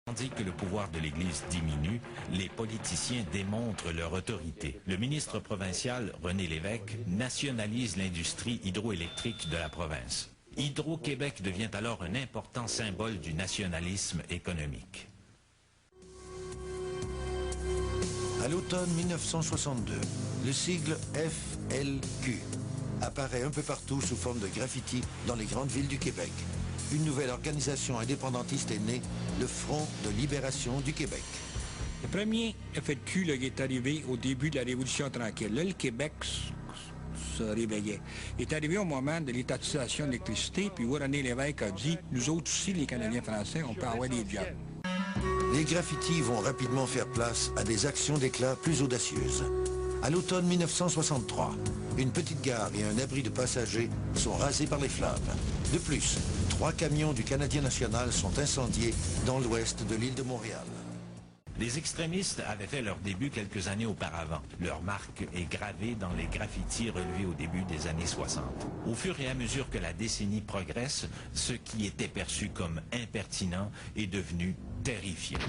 Tandis que le pouvoir de l'Église diminue, les politiciens démontrent leur autorité. Le ministre provincial, René Lévesque, nationalise l'industrie hydroélectrique de la province. Hydro-Québec devient alors un important symbole du nationalisme économique. À l'automne 1962, le sigle FLQ apparaît un peu partout sous forme de graffiti dans les grandes villes du Québec. Une nouvelle organisation indépendantiste est née, le Front de libération du Québec. Le premier FLQ là, est arrivé au début de la Révolution tranquille. Là, le Québec se réveillait. Il est arrivé au moment de l'étatisation de l'électricité, puis René Lévesque a dit, nous autres aussi, les Canadiens français, on peut avoir des jobs. Les graffitis vont rapidement faire place à des actions d'éclat plus audacieuses. À l'automne 1963, une petite gare et un abri de passagers sont rasés par les flammes. De plus, 3 camions du Canadien national sont incendiés dans l'ouest de l'île de Montréal. Les extrémistes avaient fait leur début quelques années auparavant. Leur marque est gravée dans les graffitis relevés au début des années 60. Au fur et à mesure que la décennie progresse, ce qui était perçu comme impertinent est devenu terrifiant.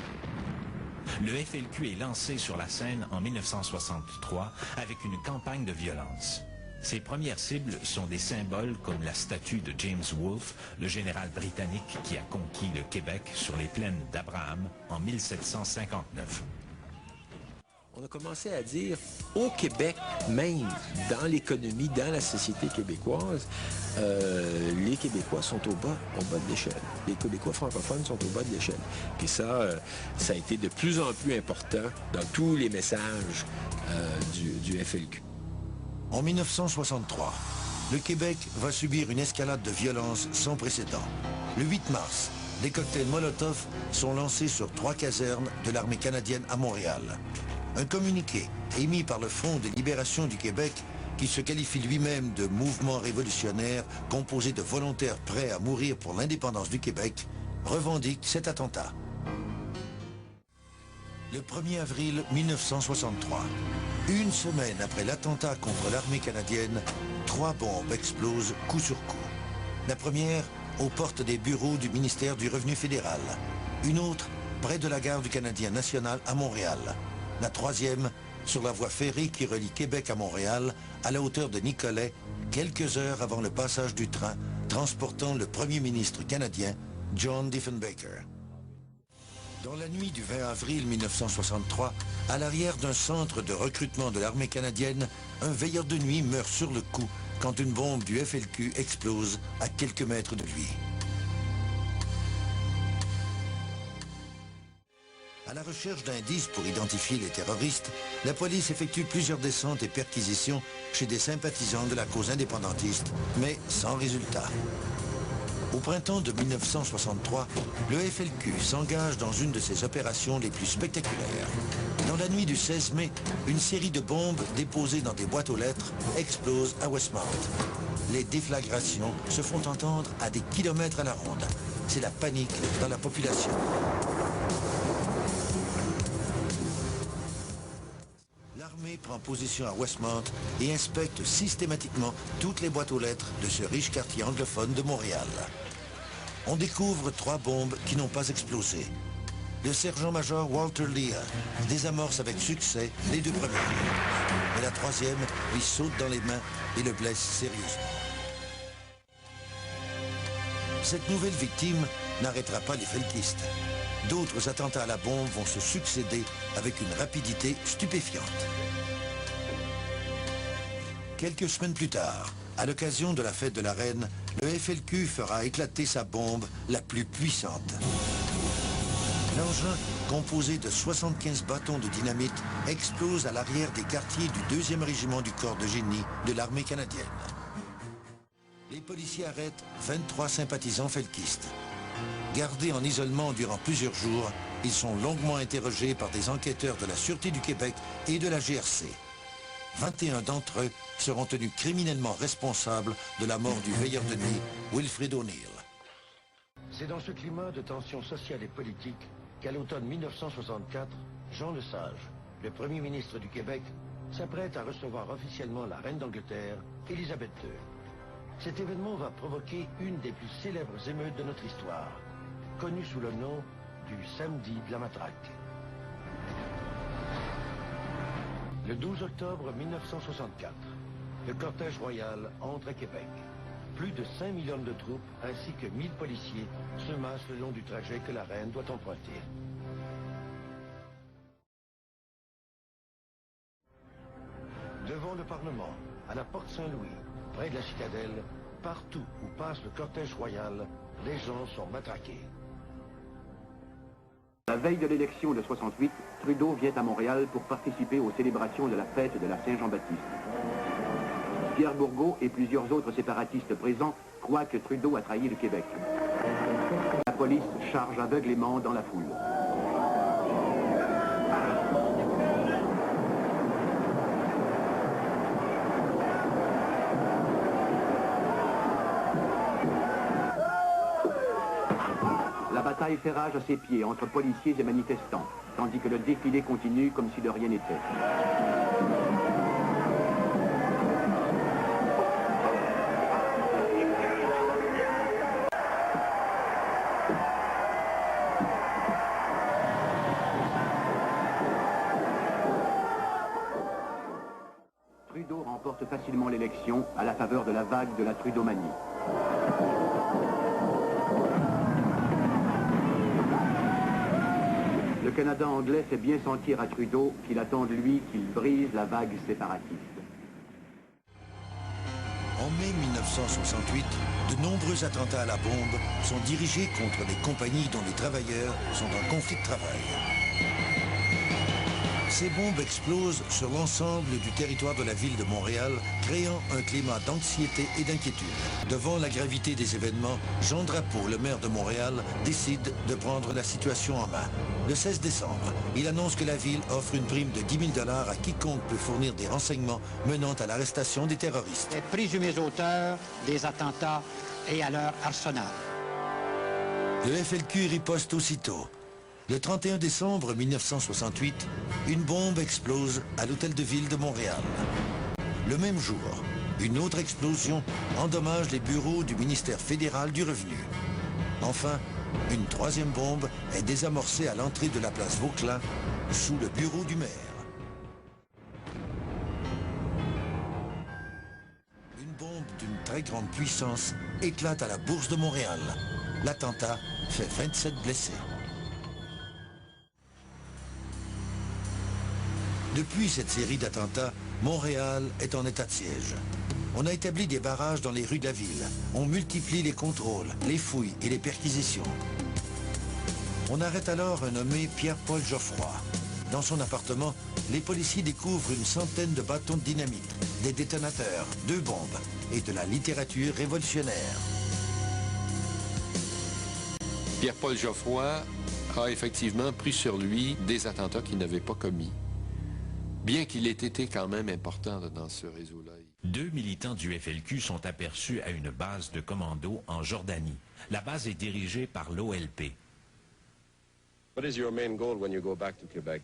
Le FLQ est lancé sur la scène en 1963 avec une campagne de violence. Ses premières cibles sont des symboles comme la statue de James Wolfe, le général britannique qui a conquis le Québec sur les plaines d'Abraham en 1759. On a commencé à dire, au Québec même, dans l'économie, dans la société québécoise, les Québécois sont au bas de l'échelle. Les Québécois francophones sont au bas de l'échelle. Puis ça a été de plus en plus important dans tous les messages du FLQ. En 1963, le Québec va subir une escalade de violence sans précédent. Le 8 mars, des cocktails Molotov sont lancés sur 3 casernes de l'armée canadienne à Montréal. Un communiqué émis par le Front de libération du Québec, qui se qualifie lui-même de mouvement révolutionnaire composé de volontaires prêts à mourir pour l'indépendance du Québec, revendique cet attentat. Le 1er avril 1963, une semaine après l'attentat contre l'armée canadienne, 3 bombes explosent coup sur coup. La première aux portes des bureaux du ministère du Revenu fédéral. Une autre près de la gare du Canadien national à Montréal. La troisième sur la voie ferrée qui relie Québec à Montréal, à la hauteur de Nicolet, quelques heures avant le passage du train transportant le premier ministre canadien, John Diefenbaker. Dans la nuit du 20 avril 1963, à l'arrière d'un centre de recrutement de l'armée canadienne, un veilleur de nuit meurt sur le coup quand une bombe du FLQ explose à quelques mètres de lui. À la recherche d'indices pour identifier les terroristes, la police effectue plusieurs descentes et perquisitions chez des sympathisants de la cause indépendantiste, mais sans résultat. Au printemps de 1963, le FLQ s'engage dans une de ses opérations les plus spectaculaires. Dans la nuit du 16 mai, une série de bombes déposées dans des boîtes aux lettres explose à Westmount. Les déflagrations se font entendre à des kilomètres à la ronde. C'est la panique dans la population. L'armée prend position à Westmount et inspecte systématiquement toutes les boîtes aux lettres de ce riche quartier anglophone de Montréal. On découvre 3 bombes qui n'ont pas explosé. Le sergent-major Walter Leah désamorce avec succès les 2 premières. Mais la 3e lui saute dans les mains et le blesse sérieusement. Cette nouvelle victime n'arrêtera pas les felkistes. D'autres attentats à la bombe vont se succéder avec une rapidité stupéfiante. Quelques semaines plus tard, à l'occasion de la fête de la Reine, le FLQ fera éclater sa bombe la plus puissante. L'engin, composé de 75 bâtons de dynamite, explose à l'arrière des quartiers du 2e régiment du corps de génie de l'armée canadienne. Les policiers arrêtent 23 sympathisants felkistes. Gardés en isolement durant plusieurs jours, ils sont longuement interrogés par des enquêteurs de la Sûreté du Québec et de la GRC. 21 d'entre eux seront tenus criminellement responsables de la mort du veilleur de nuit, Wilfrid O'Neill. C'est dans ce climat de tension sociale et politique qu'à l'automne 1964, Jean Lesage, le premier ministre du Québec, s'apprête à recevoir officiellement la reine d'Angleterre, Élisabeth II. Cet événement va provoquer une des plus célèbres émeutes de notre histoire, connue sous le nom du samedi de la matraque. Le 12 octobre 1964, le cortège royal entre à Québec. Plus de 5 millions de troupes ainsi que 1000 policiers se massent le long du trajet que la reine doit emprunter. Devant le Parlement, à la porte Saint-Louis, près de la citadelle, partout où passe le cortège royal, les gens sont matraqués. La veille de l'élection de 68, Trudeau vient à Montréal pour participer aux célébrations de la fête de la Saint-Jean-Baptiste. Pierre Bourgault et plusieurs autres séparatistes présents croient que Trudeau a trahi le Québec. La police charge aveuglément dans la foule. La bataille fait rage à ses pieds entre policiers et manifestants, tandis que le défilé continue comme si de rien n'était. Trudeau remporte facilement l'élection à la faveur de la vague de la Trudeaumanie. Le Canada anglais fait bien sentir à Trudeau qu'il attend de lui qu'il brise la vague séparatiste. En mai 1968, de nombreux attentats à la bombe sont dirigés contre des compagnies dont les travailleurs sont en conflit de travail. Ces bombes explosent sur l'ensemble du territoire de la ville de Montréal, créant un climat d'anxiété et d'inquiétude. Devant la gravité des événements, Jean Drapeau, le maire de Montréal, décide de prendre la situation en main. Le 16 décembre, il annonce que la ville offre une prime de 10 000 $ à quiconque peut fournir des renseignements menant à l'arrestation des terroristes. Les présumés auteurs des attentats et à leur arsenal. Le FLQ riposte aussitôt. Le 31 décembre 1968, une bombe explose à l'hôtel de ville de Montréal. Le même jour, une autre explosion endommage les bureaux du ministère fédéral du Revenu. Enfin, une troisième bombe est désamorcée à l'entrée de la place Vauquelin, sous le bureau du maire. Une bombe d'une très grande puissance éclate à la Bourse de Montréal. L'attentat fait 27 blessés. Depuis cette série d'attentats, Montréal est en état de siège. On a établi des barrages dans les rues de la ville. On multiplie les contrôles, les fouilles et les perquisitions. On arrête alors un nommé Pierre-Paul Geoffroy. Dans son appartement, les policiers découvrent une centaine de bâtons de dynamite, des détonateurs, 2 bombes et de la littérature révolutionnaire. Pierre-Paul Geoffroy a effectivement pris sur lui des attentats qu'il n'avait pas commis, bien qu'il ait été quand même important dans ce réseau-là. 2 militants du FLQ sont aperçus à une base de commando en Jordanie. La base est dirigée par l'OLP. What is your main goal when you go back to Quebec?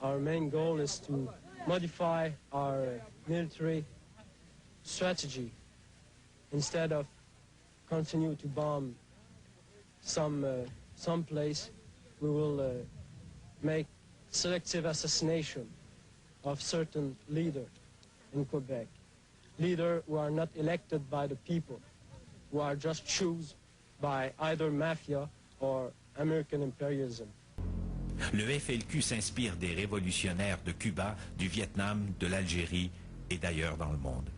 Our main goal is to modify our military strategy. Instead of continue to bomb some place, we will make selective assassination of certain leaders in Quebec. Leaders who are not elected by the people, who are just chosen by either mafia or American imperialism. Le FLQ s'inspire des révolutionnaires de Cuba, du Vietnam, de l'Algérie et d'ailleurs dans le monde.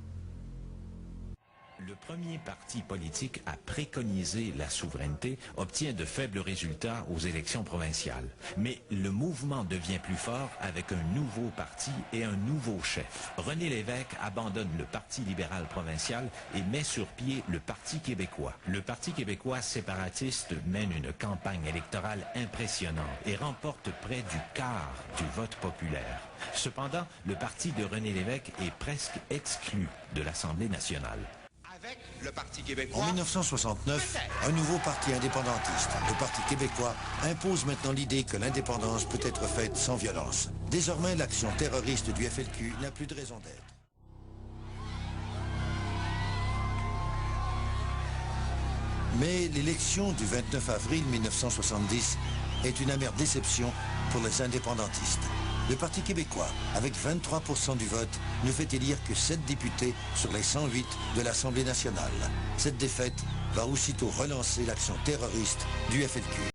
Le premier parti politique à préconiser la souveraineté obtient de faibles résultats aux élections provinciales. Mais le mouvement devient plus fort avec un nouveau parti et un nouveau chef. René Lévesque abandonne le Parti libéral provincial et met sur pied le Parti québécois. Le Parti québécois séparatiste mène une campagne électorale impressionnante et remporte près du quart du vote populaire. Cependant, le parti de René Lévesque est presque exclu de l'Assemblée nationale. Avec le Parti québécois. En 1969, un nouveau parti indépendantiste, le Parti québécois, impose maintenant l'idée que l'indépendance peut être faite sans violence. Désormais, l'action terroriste du FLQ n'a plus de raison d'être. Mais l'élection du 29 avril 1970 est une amère déception pour les indépendantistes. Le Parti québécois, avec 23% du vote, ne fait élire que 7 députés sur les 108 de l'Assemblée nationale. Cette défaite va aussitôt relancer l'action terroriste du FLQ.